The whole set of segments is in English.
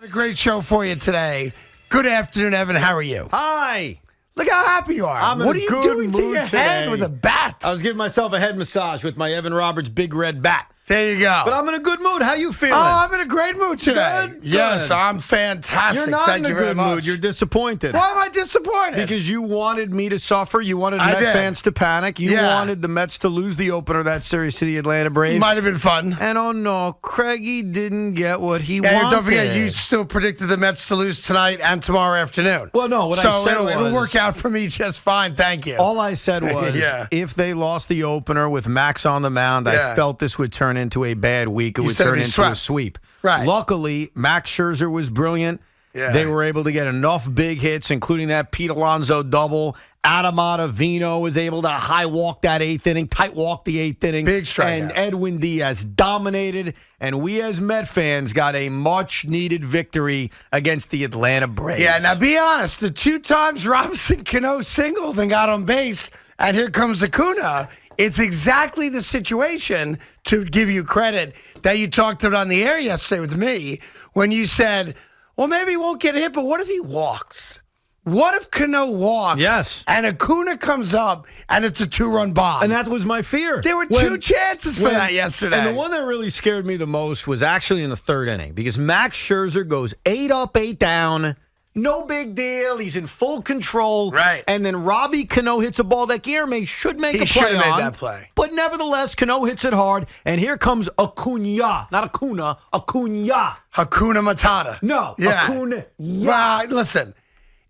A great show for you today. Good afternoon, Evan. How are you? Hi. Look how happy you are. I'm in what a are you good doing to mood your head today. with a bat? I was giving myself a head massage with my Evan Roberts big red bat. There you go. But I'm in a good mood. How you feeling? Oh, I'm in a great mood today. Good, Yes, good. I'm fantastic. You're not Thank in a you very good much. mood. You're disappointed. Why am I disappointed? Because you wanted me to suffer. You wanted I Mets did. fans to panic. You Yeah. wanted the Mets to lose the opener of that series to the Atlanta Braves. Might have been fun. And oh no, Craigie didn't get what he Yeah, wanted. don't forget, you still predicted the Mets to lose tonight and tomorrow afternoon. Well, no, what I so said it'll was- work out for me just fine. Thank you. All I said was, Yeah. if they lost the opener with Max on the mound, Yeah. I felt this would turn into a bad week. It You would said it'd turn be into a swept. sweep. Right. Luckily, Max Scherzer was brilliant. Yeah. They were able to get enough big hits, including that Pete Alonso double. Adam Ottavino was able to high walk that eighth inning, tight walk the eighth inning. Big strikeout. And Edwin Diaz dominated, and we as Met fans got a much-needed victory against the Atlanta Braves. Yeah, now be honest. The two times Robinson Cano singled and got on base, and here comes Acuna. It's exactly the situation, to give you credit, that you talked about on the air yesterday with me when you said, well, maybe he won't get hit, but what if he walks? What if Cano walks? Yes. And Acuna comes up and it's a two-run bomb? And that was my fear. There were two chances for that yesterday. And the one that really scared me the most was actually in the third inning because Max Scherzer goes 8 up, 8 down. No big deal. He's in full control. Right. And then Robbie Cano hits a ball that Guillerme should make He a should play have made on. that play. But nevertheless, Cano hits it hard. And here comes Acuna. Not Acuna. Acuna. Hakuna Matata. No. Yeah. Acuna. Well, listen,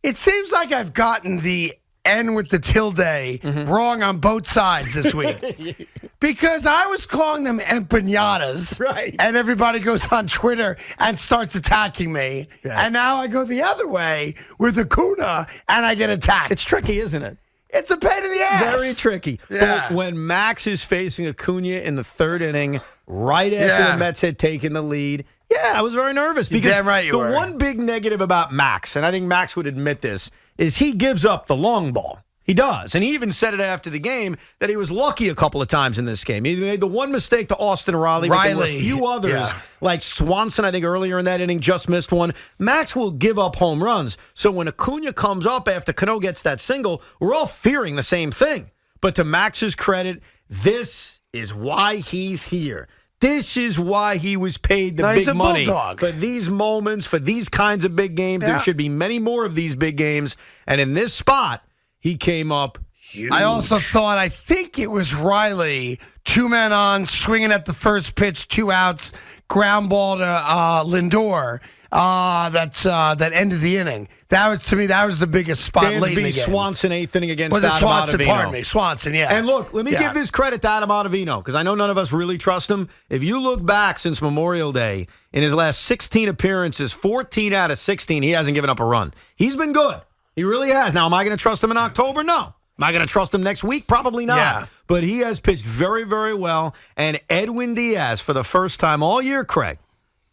it seems like I've gotten the N with the tilde wrong on both sides this week. Because I was calling them empanadas. Right. And everybody goes on Twitter and starts attacking me. Yeah. And now I go the other way with Acuna and I get attacked. It's tricky, isn't it? It's a pain in the ass. Very tricky. Yeah. But when Max is facing Acuna in the third inning, right after the Mets had taken the lead, yeah, I was very nervous. Because damn right you the were. one big negative about Max, and I think Max would admit this, is he gives up the long ball. He does. And he even said it after the game that he was lucky a couple of times in this game. He made the one mistake to Austin Riley, but there were a few others, like Swanson, I think earlier in that inning, just missed one. Max will give up home runs. So when Acuna comes up after Cano gets that single, we're all fearing the same thing. But to Max's credit, this is why he's here. This is why he was paid the He's big a money. bulldog. For these moments, for these kinds of big games. Yeah. There should be many more of these big games. And in this spot, he came up huge. I also thought, I think it was Riley, 2 men on, swinging at the first pitch, 2 outs, ground ball to Lindor. That ended the inning. That was, to me, that was the biggest spot late in the game. Swanson, 8th inning against Was it Adam Swanson? Ottavino. Pardon me, Swanson. Yeah. And look, let me give this credit to Adam Ottavino because I know none of us really trust him. If you look back since Memorial Day, in his last 16 appearances, 14 out of 16, he hasn't given up a run. He's been good. He really has. Now, am I going to trust him in October? No. Am I going to trust him next week? Probably not. Yeah. But he has pitched very, very well. And Edwin Diaz, for the first time all year, Craig,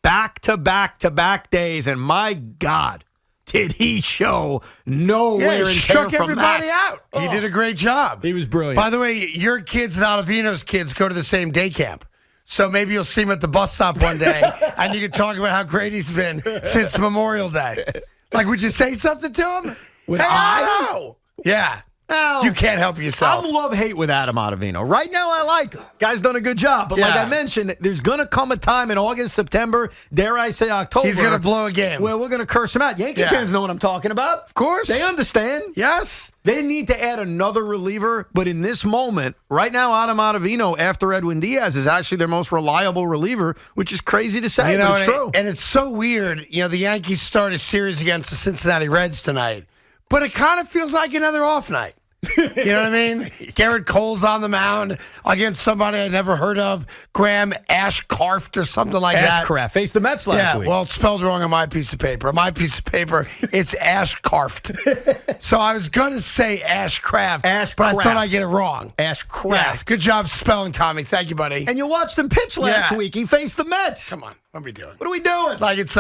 back-to-back-to-back days, and my God, did he show no wear he and tear shook from everybody that. out. He did a great job. He was brilliant. By the way, your kids and Ottavino's kids go to the same day camp. So maybe you'll see him at the bus stop one day, and you can talk about how great he's been since Memorial Day. Like, would you say something to him? Would hey, I? Otto! Yeah. Well, You can't help yourself. I'm love-hate with Adam Ottavino. Right now, I like him. Guy's done a good job. But like Yeah. I mentioned, there's going to come a time in August, September, dare I say October. He's going to blow a game. Where we're going to curse him out. Yankee Yeah. fans know what I'm talking about. Of course. They understand. Yes. They need to add another reliever. But in this moment, right now, Adam Ottavino, after Edwin Diaz, is actually their most reliable reliever, which is crazy to say, but it's true. And it's so weird. You know, the Yankees start a series against the Cincinnati Reds tonight, but it kind of feels like another off night. You know what I mean? Garrett Cole's on the mound against somebody I'd never heard of, Graham Ashcraft or something like that. Ashcraft faced the Mets last week. Well, it's spelled wrong on my piece of paper. On my piece of paper, it's Ashcraft. So I was going to say Ashcraft, but I thought I'd get it wrong. Ashcraft. Yeah, good job spelling, Tommy. Thank you, buddy. And you watched him pitch last week. He faced the Mets. Come on. What are we doing? What are we doing? Like, it's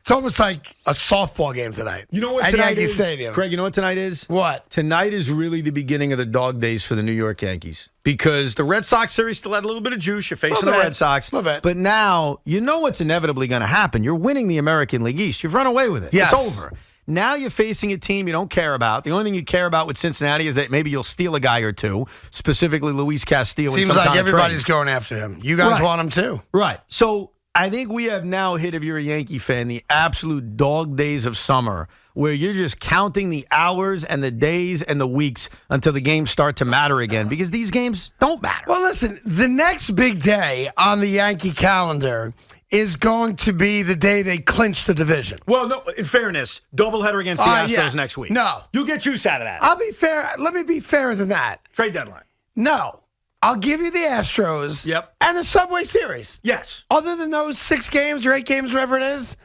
It's almost like a softball game tonight. You know what at tonight Yankee is? Stadium. Craig, you know what tonight is? What? Tonight is really the beginning of the dog days for the New York Yankees because the Red Sox series still had a little bit of juice. You're facing the Red Sox. Little bit. But now, you know what's inevitably going to happen. You're winning the American League East. You've run away with it. Yes. It's over. Now you're facing a team you don't care about. The only thing you care about with Cincinnati is that maybe you'll steal a guy or two, specifically Luis Castillo. Seems like everybody's going after him. You guys want him too. Right. So I think we have now hit, if you're a Yankee fan, the absolute dog days of summer where you're just counting the hours and the days and the weeks until the games start to matter again because these games don't matter. Well, listen, the next big day on the Yankee calendar is going to be the day they clinch the division. Well, no, in fairness, doubleheader against the Astros next week. No. You'll get juice out of that. I'll be fair. Let me be fairer than that. Trade deadline. No. I'll give you the Astros Yep. and the Subway Series. Yes. Other than those 6 games or 8 games, whatever it is,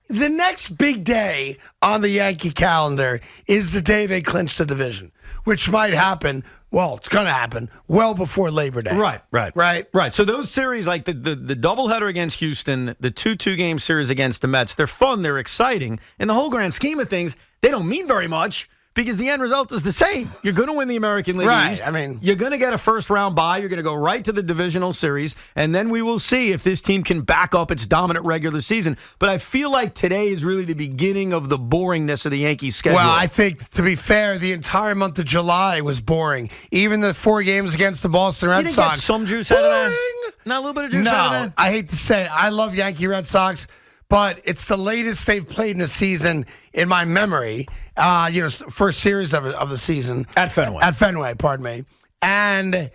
the next big day on the Yankee calendar is the day they clinch the division, which might happen. Well, it's going to happen well before Labor Day. Right. So those series, like the doubleheader against Houston, the 2-2 game series against the Mets, they're fun, they're exciting. In the whole grand scheme of things, they don't mean very much. Because the end result is the same. You're going to win the American League East. I mean, you're going to get a first-round bye. You're going to go right to the divisional series, and then we will see if this team can back up its dominant regular season. But I feel like today is really the beginning of the boringness of the Yankees' schedule. Well, I think, to be fair, the entire month of July was boring. Even the 4 games against the Boston Red Sox. Sox. Get some juice out of that? Not a little bit of juice out of that? I hate to say it. I love Yankee Red Sox, but it's the latest they've played in a season in my memory. First series of the season. At Fenway. At Fenway, pardon me. And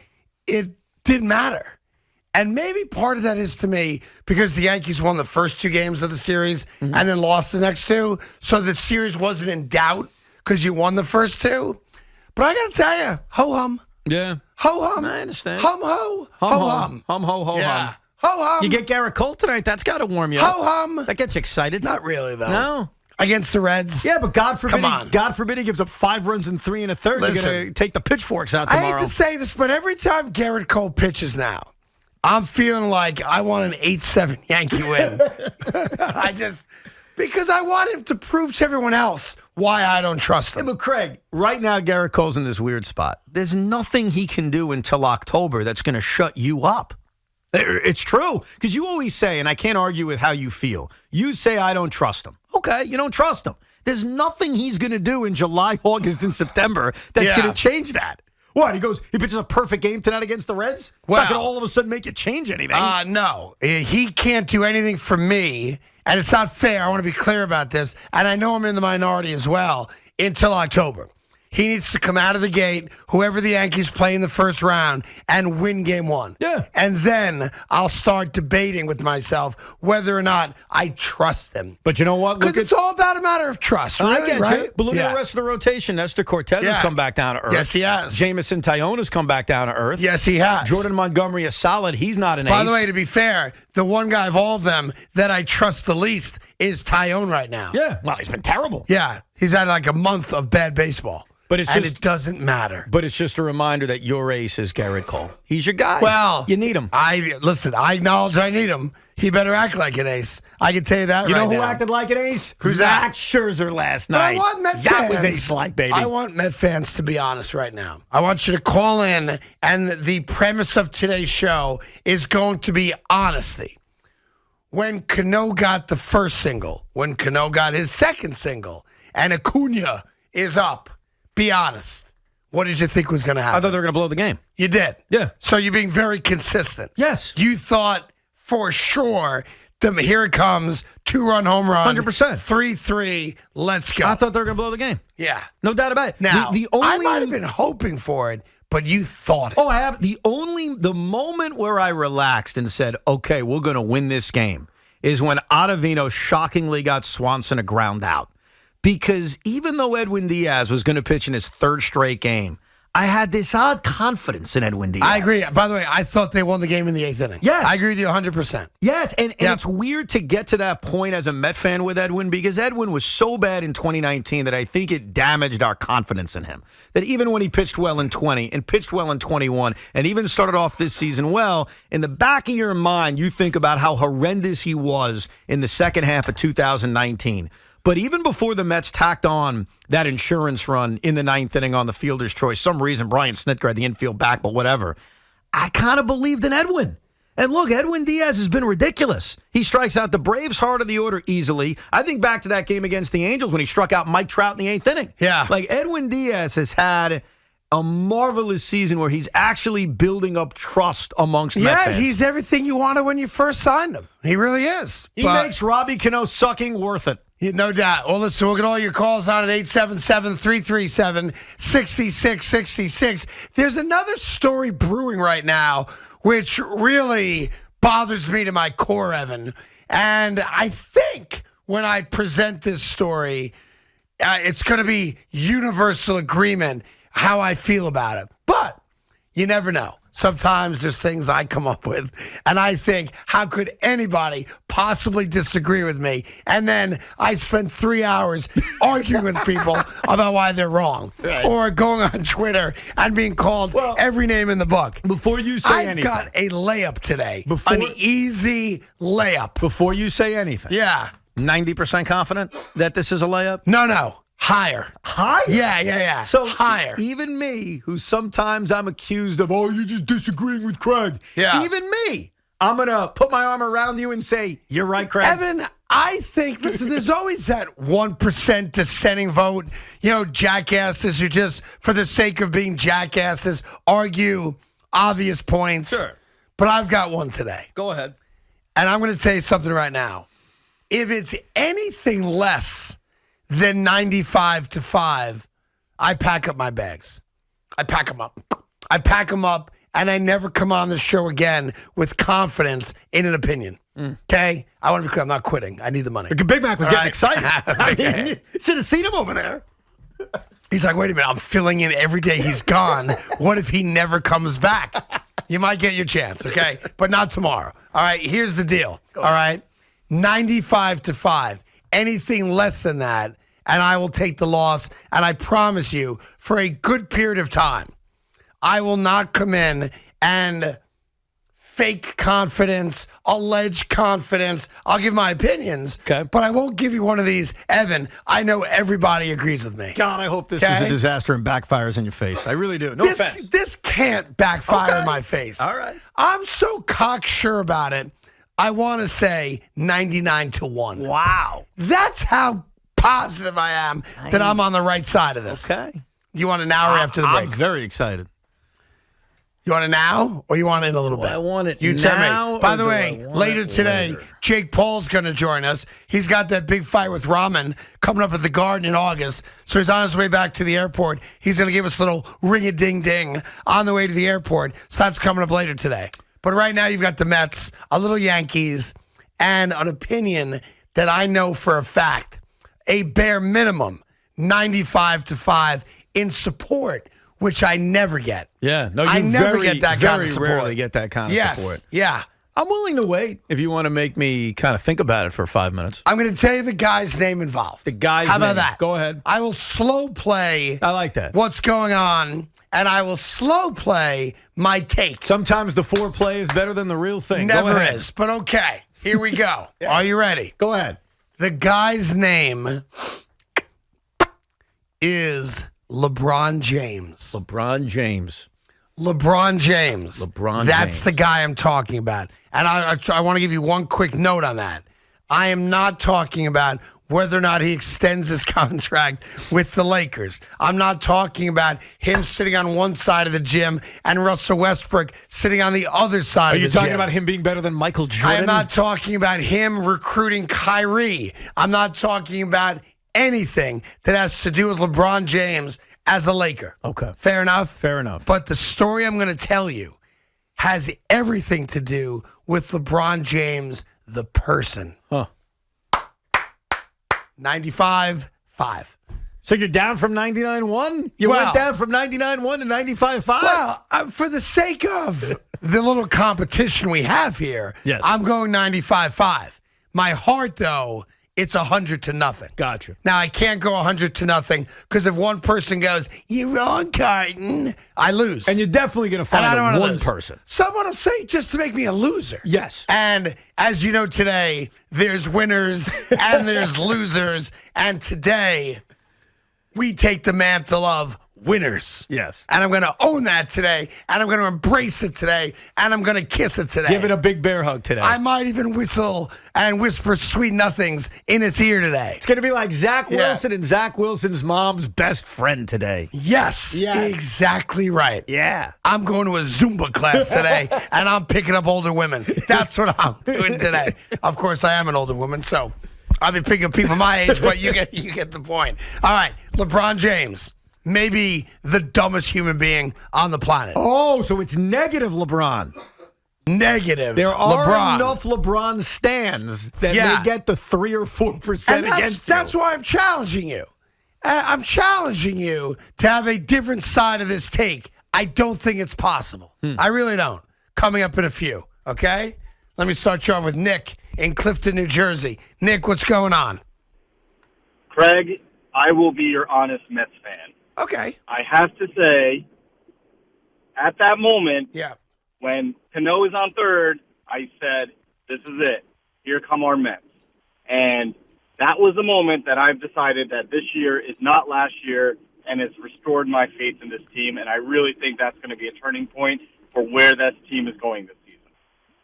it didn't matter. And maybe part of that is to me because the Yankees won the first 2 games of the series and then lost the next 2. So the series wasn't in doubt because you won the first 2. But I got to tell you, ho-hum. Yeah. Ho-hum. I understand. Hum-ho. Ho-hum. Hum-ho-ho-hum. Yeah. Ho-hum. You get Garrett Cole tonight, that's got to warm you up. Ho-hum. That gets you excited. Not really, though. No. Against the Reds? Yeah, but God forbid, Come on. God forbid he gives up 5 runs in 3 1/3. You're going to take the pitchforks out tomorrow. I hate to say this, but every time Garrett Cole pitches now, I'm feeling like I want an 8-7 Yankee win. Because I want him to prove to everyone else why I don't trust him. Yeah, but Craig, right now Garrett Cole's in this weird spot. There's nothing he can do until October that's going to shut you up. It's true. Because you always say, and I can't argue with how you feel, you say, I don't trust him. Okay, you don't trust him. There's nothing he's going to do in July, August, and September that's going to change that. What? He pitches a perfect game tonight against the Reds? Well, it's not going to all of a sudden make you change anything. No. He can't do anything for me, and it's not fair. I want to be clear about this, and I know I'm in the minority as well, until October. He needs to come out of the gate, whoever the Yankees play in the first round, and win game 1. Yeah. And then I'll start debating with myself whether or not I trust them. But you know what? Because it's all about a matter of trust, really, I get right? you. But look at the rest of the rotation. Nestor Cortez has come back down to earth. Yes, he has. Jamison Tyone has come back down to earth. Yes, he has. Jordan Montgomery is solid. He's not an ace. By the way, to be fair, the one guy of all of them that I trust the least is Tyone right now. Yeah. Well, he's been terrible. Yeah. He's had like a month of bad baseball. But it doesn't matter. But it's just a reminder that your ace is Garrett Cole. He's your guy. Well, you need him. I acknowledge I need him. He better act like an ace. I can tell you that. You right know who now. acted like an ace? Who's that? Max Scherzer last But night. I want Met that fans. was ace-like, baby. I want Met fans to be honest right now. I want you to call in, and the premise of today's show is going to be honesty. When Cano got the first single, when Cano got his second single, and Acuna is up, be honest. What did you think was going to happen? I thought they were going to blow the game. You did? Yeah. So you're being very consistent. Yes. You thought for sure, here it comes, 2-run home run. 100%. 3-3, let's go. I thought they were going to blow the game. Yeah. No doubt about it. Now, the only I might have been hoping for it, but you thought it. Oh, I have. The moment where I relaxed and said, okay, we're going to win this game is when Ottavino shockingly got Swanson a ground out. Because even though Edwin Diaz was going to pitch in his 3rd straight game, I had this odd confidence in Edwin Diaz. I agree. By the way, I thought they won the game in the 8th inning. Yes. I agree with you 100%. Yes, and it's weird to get to that point as a Met fan with Edwin because Edwin was so bad in 2019 that I think it damaged our confidence in him. That even when he pitched well in 20 and pitched well in 21 and even started off this season well, in the back of your mind, you think about how horrendous he was in the second half of 2019. But even before the Mets tacked on that insurance run in the 9th inning on the fielder's choice, some reason Brian Snitker had the infield back, but whatever, I kind of believed in Edwin. And look, Edwin Diaz has been ridiculous. He strikes out the Braves hard of the order easily. I think back to that game against the Angels when he struck out Mike Trout in the 8th inning. Yeah. Like Edwin Diaz has had a marvelous season where he's actually building up trust amongst Met fans. He's everything you wanted when you first signed him. He really is. He makes Robbie Cano sucking worth it. No doubt. Well, listen, we'll get all your calls on at 877-337-6666. There's another story brewing right now, which really bothers me to my core, Evan. And I think when I present this story, it's going to be universal agreement how I feel about it. But you never know. Sometimes there's things I come up with, and I think, how could anybody possibly disagree with me? And then I spend 3 hours arguing with people about why they're wrong, or going on Twitter and being called every name in the book. Before you say anything. I've got a layup today, an easy layup. Before you say anything. Yeah. 90% confident that this is a layup? No. Higher. Higher? Yeah. So higher. Even me, who sometimes I'm accused of, you're just disagreeing with Craig. Yeah. Even me, I'm going to put my arm around you and say, you're right, Craig. Evan, I think, listen, there's always that 1% dissenting vote. You know, jackasses who just, for the sake of being jackasses, argue obvious points. Sure. But I've got one today. Go ahead. And I'm going to tell you something right now. If it's anything less than 95-5, I pack up my bags. I pack them up, and I never come on the show again with confidence in an opinion. Okay? I want to be clear. I'm not quitting. I need the money. Big Mac was All getting excited. I mean, Okay. you should have seen him over there. He's like, wait a minute. I'm filling in every day he's gone. What if he never comes back? You might get your chance, okay? But not tomorrow. All right? Here's the deal. All right? 95-5. Anything less than that, and I will take the loss. And I promise you, for a good period of time, I will not come in and fake confidence, alleged confidence. I'll give my opinions, but I won't give you one of these, Evan, I know everybody agrees with me. God, I hope this is a disaster and backfires in your face. I really do. No offense. This can't backfire in my face. All right. I'm so cocksure about it. I want to say 99-1. Wow. That's how positive I am that I'm on the right side of this. Okay. You want it now or after the break? I'm very excited. You want it now or you want it in a little bit? I want it you now. Tell me. By the way, later today, Jake Paul's going to join us. He's got that big fight with Rahman coming up at the Garden in August. So he's on his way back to the airport. He's going to give us a little ring-a-ding-ding on the way to the airport. So that's coming up later today. But right now you've got the Mets, a little Yankees, and an opinion that I know for a fact, a bare minimum 95-5 in support, which I never get. Yeah, no, I never get that kind of support. Very rarely get that kind of support. Yeah. I'm willing to wait if you want to make me kind of think about it for 5 minutes. I'm going to tell you the guy's name involved. The guy's How about name. that? Go ahead. I will slow play. I like that. What's going on, and I will slow play my take. Sometimes the foreplay is better than the real thing. Never Go ahead. is, but okay. Here we go. Yeah. Are you ready? Go ahead. The guy's name is LeBron James. LeBron James. LeBron James. That's James. the guy I'm talking about. And I want to give you one quick note on that. I am not talking about whether or not he extends his contract with the Lakers. I'm not talking about him sitting on one side of the gym and Russell Westbrook sitting on the other side of the gym. Are you talking about him being better than Michael Jordan? I'm not talking about him recruiting Kyrie. I'm not talking about anything that has to do with LeBron James as a Laker. Okay. Fair enough? Fair enough. But the story I'm going to tell you has everything to do with LeBron James, the person. Huh. 95-5. So you're down from 99.1? You Well- went down from 99.1 to 95.5? Well, for the sake of the little competition we have here, Yes. I'm going 95.5. My heart, though, it's 100-0. Gotcha. Now, I can't go 100-0 because if one person goes, "You're wrong, Carton," I lose. And you're definitely going to And I don't find wanna one lose. person. Someone will say just to make me a loser. Yes. And as you know today, there's winners and there's losers. And today, we take the mantle of winners. Yes. And I'm going to own that today. And I'm going to embrace it today. And I'm going to kiss it today. Give it a big bear hug today. I might even whistle and whisper sweet nothings in its ear today. It's going to be like Zach Yeah. Wilson and Zach Wilson's mom's best friend today. Yes, Yes. exactly right. Yeah. I'm going to a Zumba class today, and I'm picking up older women. That's what I'm doing today. Of course, I am an older woman, so I'll be picking up people my age, but you get the point. All right, LeBron James, maybe the dumbest human being on the planet. Oh, so it's negative LeBron. Negative. There are LeBron. enough LeBron stands that Yeah. may get the 3 or 4% And against you. that's why I'm challenging you. I'm challenging you to have a different side of this take. I don't think it's possible. I really don't. Coming up in a few, okay? Let me start you off with Nick in Clifton, New Jersey. Nick, what's going on? Craig, I will be your honest Mets fan. Okay. I have to say, at that moment, Yeah. when Cano is on third, I said, this is it. Here come our Mets. And that was the moment that I've decided that this year is not last year, and it's restored my faith in this team. And I really think that's going to be a turning point for where this team is going this season.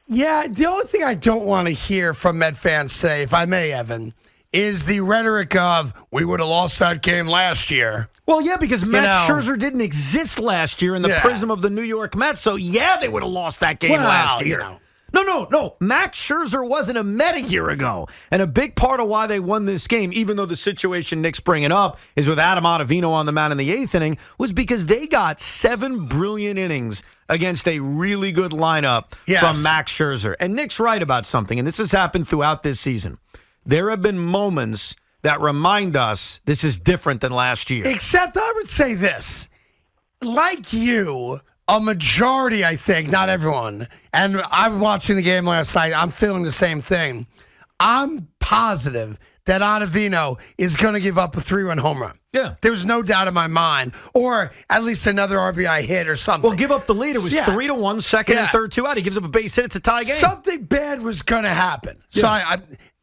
Yeah, the only thing I don't want to hear from Met fans say, if I may, Evan, is the rhetoric of, we would have lost that game last year. Well, yeah, because Matt know. Scherzer didn't exist last year in the Yeah. prism of the New York Mets. So, yeah, they would have lost that game Well, last you year. know. No. Max Scherzer wasn't a Met a year ago. And a big part of why they won this game, even though the situation Nick's bringing up is with Adam Ottavino on the mound in the 8th inning, was because they got 7 brilliant innings against a really good lineup Yes. from Max Scherzer. And Nick's right about something, and this has happened throughout this season. There have been moments that remind us this is different than last year. Except I would say this. Like you, a majority, I think, not everyone, and I'm watching the game last night, I'm feeling the same thing. I'm positive that Ottavino is going to give up a 3-run home run. Yeah. There's no doubt in my mind. Or at least another RBI hit or something. Well, give up the lead. It was Yeah. 3-1, second and Yeah. third, 2 out. He gives up a base hit. It's a tie game. Something bad was going to happen. So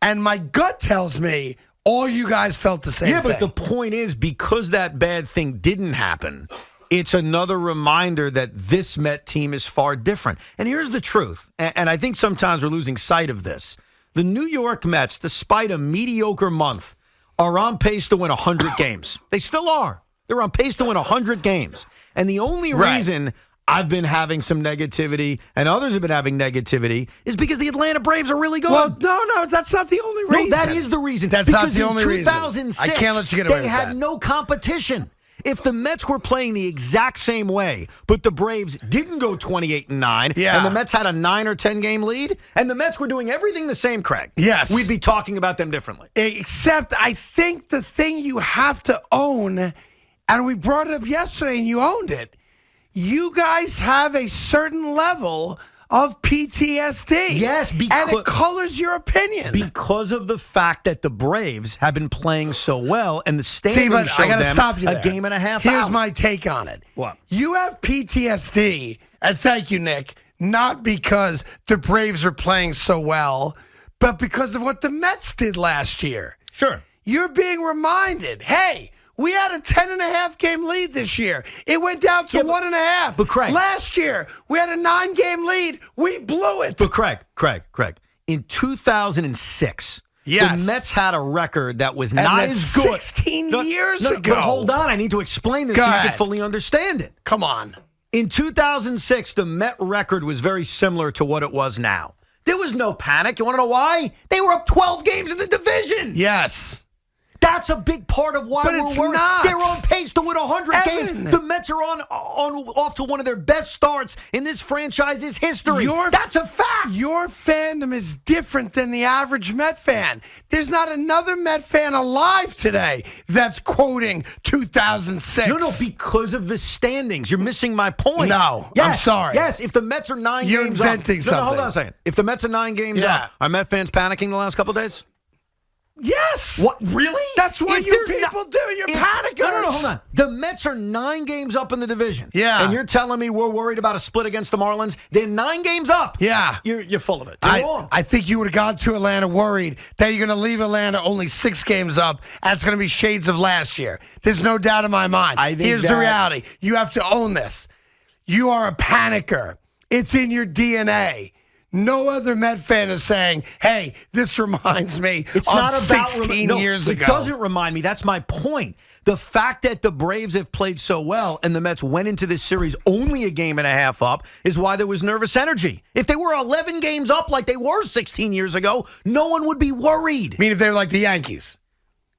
and my gut tells me all you guys felt the same yeah, thing. but the point is, because that bad thing didn't happen, it's another reminder that this Met team is far different. And here's the truth, and I think sometimes we're losing sight of this. The New York Mets, despite a mediocre month, are on pace to win 100 games. They still are. They're on pace to win 100 games. And the only Right. reason I've been having some negativity and others have been having negativity is because the Atlanta Braves are really good. well, no, that's not the only reason. No, that is the reason. That's because not the only in reason. 2006, I can't let you get away they with had that. no competition. If the Mets were playing the exact same way, but the Braves didn't go 28-9, Yeah. and the Mets had a 9 or 10 game lead, and the Mets were doing everything the same, Craig, Yes. we'd be talking about them differently. Except I think the thing you have to own, and we brought it up yesterday and you owned it, you guys have a certain level of PTSD. Yes, and it colors your opinion. Because of the fact that the Braves have been playing so well, and the See, standings but show I got to them stop you a there. game and a half Here's out. my take on it. What? You have PTSD, and thank you, Nick, not because the Braves are playing so well, but because of what the Mets did last year. Sure. You're being reminded, hey, we had a 10.5 game lead this year. It went down to 1.5. but Craig- last year, we had a 9 game lead. We blew it. But Craig, in 2006, Yes. the Mets had a record that was And not that's as good. 16 years But ago. hold on, I need to explain this Go so you ahead. can fully understand it. Come on. In 2006, the Met record was very similar to what it was now. There was no panic. You want to know why? They were up 12 games in the division. Yes. That's a big part of why But we're it's worried. not. They're on pace to win 100 Evan. games. The Mets are off to one of their best starts in this franchise's history. That's a fact. Your fandom is different than the average Met fan. There's not another Met fan alive today that's quoting 2006. No, because of the standings. You're missing my point. No, yes, I'm sorry. Yes, if the Mets are 9 You're games inventing up. something. No, hold on a second. If the Mets are 9 games Yeah. up, are Met fans panicking the last couple of days? Yes. What? Really? That's what If you they're people do. You're panickers. No, hold on. The Mets are 9 games up in the division. Yeah. And you're telling me we're worried about a split against the Marlins? They're 9 games up. Yeah. You're full of it. You're wrong. I think you would have gone to Atlanta worried that you're going to leave Atlanta only 6 games up, and it's going to be shades of last year. There's no doubt in my mind. I think Here's the reality. You have to own this. You are a panicker. It's in your DNA. No other Met fan is saying, hey, this reminds me It's of not about 16 years ago. It doesn't remind me. That's my point. The fact that the Braves have played so well and the Mets went into this series only a game and a half up is why there was nervous energy. If they were 11 games up like they were 16 years ago, no one would be worried. I mean, if they're like the Yankees.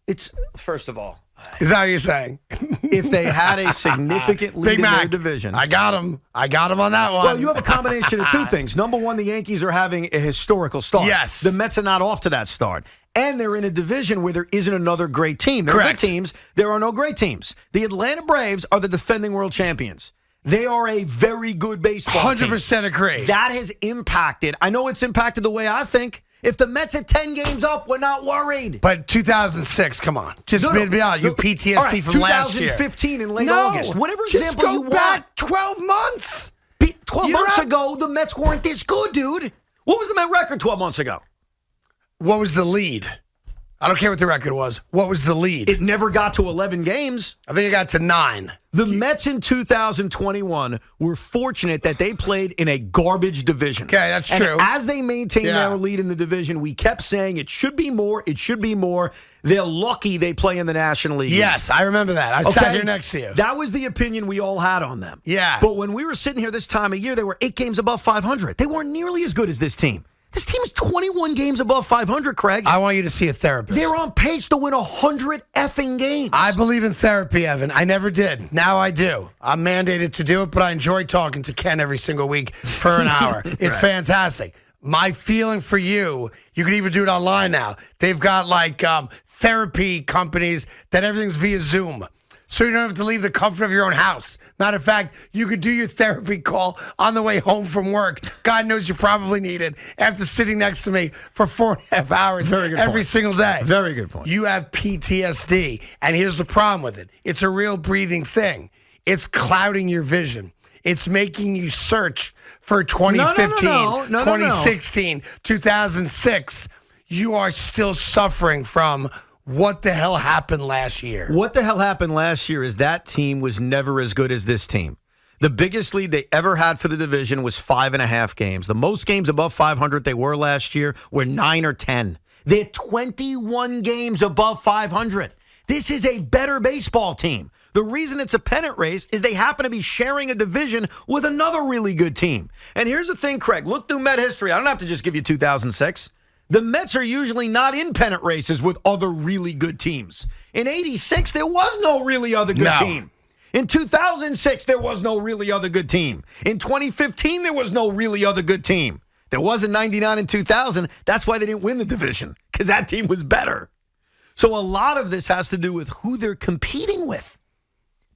It's, first of all, Is that what you're saying? if they had a significant lead Big in Mac, their division. I got him. I got him on that one. Well, you have a combination of two things. Number one, the Yankees are having a historical start. Yes. The Mets are not off to that start. And they're in a division where there isn't another great team. There are Correct. good teams. There are no great teams. The Atlanta Braves are the defending world champions. They are a very good baseball team. 100% agree. That has impacted. I know it's impacted the way I think. If the Mets are 10 games up, we're not worried. But 2006, come on. Just be honest. You PTSD All right, from last year. 2015 in late No, August. Whatever just example go you want. back 12 months. 12 You don't months have- ago, the Mets weren't this good, dude. What was the Met record 12 months ago? What was the lead? I don't care what the record was. What was the lead? It never got to 11 games. I think it got to 9. The Mets in 2021 were fortunate that they played in a garbage division. Okay, that's and true. As they maintained Yeah. their lead in the division, we kept saying it should be more, it should be more. They're lucky they play in the National League. Yes, I remember that. I sat here next to you. That was the opinion we all had on them. Yeah. But when we were sitting here this time of year, they were 8 games above 500. They weren't nearly as good as this team. This team is 21 games above 500, Craig. I want you to see a therapist. They're on pace to win 100 effing games. I believe in therapy, Evan. I never did. Now I do. I'm mandated to do it, but I enjoy talking to Ken every single week for an hour. It's fantastic. My feeling for you, you can even do it online now. They've got like therapy companies that everything's via Zoom. So you don't have to leave the comfort of your own house. Matter of fact, you could do your therapy call on the way home from work. God knows you probably need it after sitting next to me for 4.5 hours Very good every point. single day. Very good point. You have PTSD. And here's the problem with it. It's a real breathing thing. It's clouding your vision. It's making you search for 2015, No. 2016, 2006. You are still suffering from what the hell happened last year. What the hell happened last year is that team was never as good as this team. The biggest lead they ever had for the division was 5.5 games. The most games above 500 they were last year were 9 or 10. They're 21 games above 500. This is a better baseball team. The reason it's a pennant race is they happen to be sharing a division with another really good team. And here's the thing, Craig. Look through Met history. I don't have to just give you 2006. The Mets are usually not in pennant races with other really good teams. In 86, there was no really other good team. In 2006, there was no really other good team. In 2015, there was no really other good team. There was in 99 and 2000. That's why they didn't win the division, because that team was better. So a lot of this has to do with who they're competing with.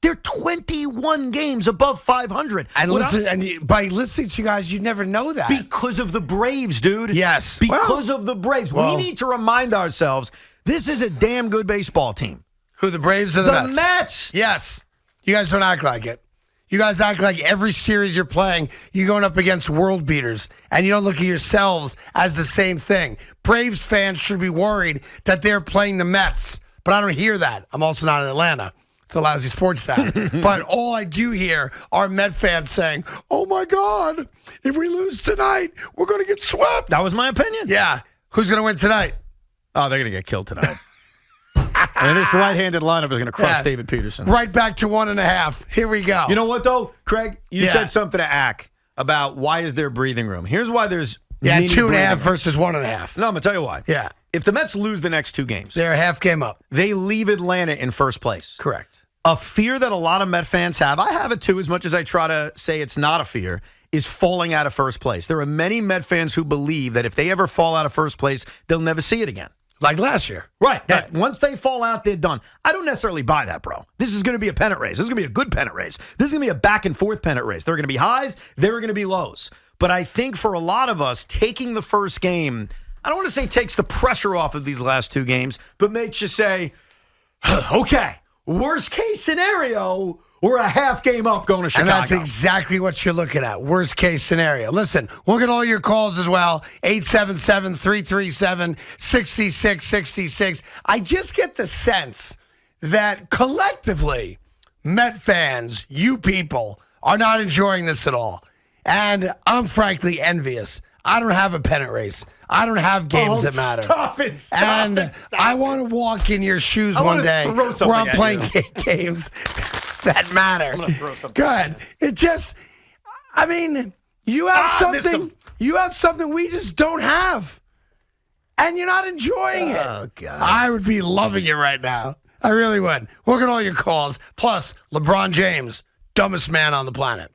They're 21 games above 500. And by listening to you guys, you'd never know that. Because of the Braves, dude. Yes. Because of the Braves. We need to remind ourselves, this is a damn good baseball team. Who, the Braves or the Mets? The Mets. Yes. You guys don't act like it. You guys act like every series you're playing, you're going up against world beaters, and you don't look at yourselves as the same thing. Braves fans should be worried that they're playing the Mets, but I don't hear that. I'm also not in Atlanta. It's a lousy sports town. But all I do hear are Met fans saying, oh, my God, if we lose tonight, we're going to get swept. That was my opinion. Yeah. Who's going to win tonight? Oh, they're going to get killed tonight. And this right-handed lineup is going to crush David Peterson. Right back to 1.5. Here we go. You know what, though, Craig? You Yeah. said something to Ack about why is there breathing room. Here's why there's Yeah, mini 2.5 breather. versus 1.5. No, I'm going to tell you why. Yeah. If the Mets lose the next 2 games, They're a half game up. they leave Atlanta in first place. Correct. A fear that a lot of Met fans have, I have it too, as much as I try to say it's not a fear, is falling out of first place. There are many Met fans who believe that if they ever fall out of first place, they'll never see it again. Like last year. Right. That once they fall out, they're done. I don't necessarily buy that, bro. This is going to be a pennant race. This is going to be a good pennant race. This is going to be a back and forth pennant race. There are going to be highs. There are going to be lows. But I think for a lot of us, taking the first game, I don't want to say takes the pressure off of these last 2 games, but makes you say, okay, worst case scenario, we're a half game up going to Chicago. And that's exactly what you're looking at. Worst case scenario. Listen, we'll get all your calls as well. 877-337-6666. I just get the sense that collectively, Met fans, you people, are not enjoying this at all. And I'm frankly envious. I don't have a pennant race. I don't have games that matter. Stop it. I want to walk in your shoes I one wanna day throw something where I'm at playing you. games that matter. I'm going to throw something. Good. It just, I mean, you have I missed something. him. You have something we just don't have, and you're not enjoying it. Oh, God. I would be loving it right now. I really would. Look at all your calls. Plus, LeBron James, dumbest man on the planet.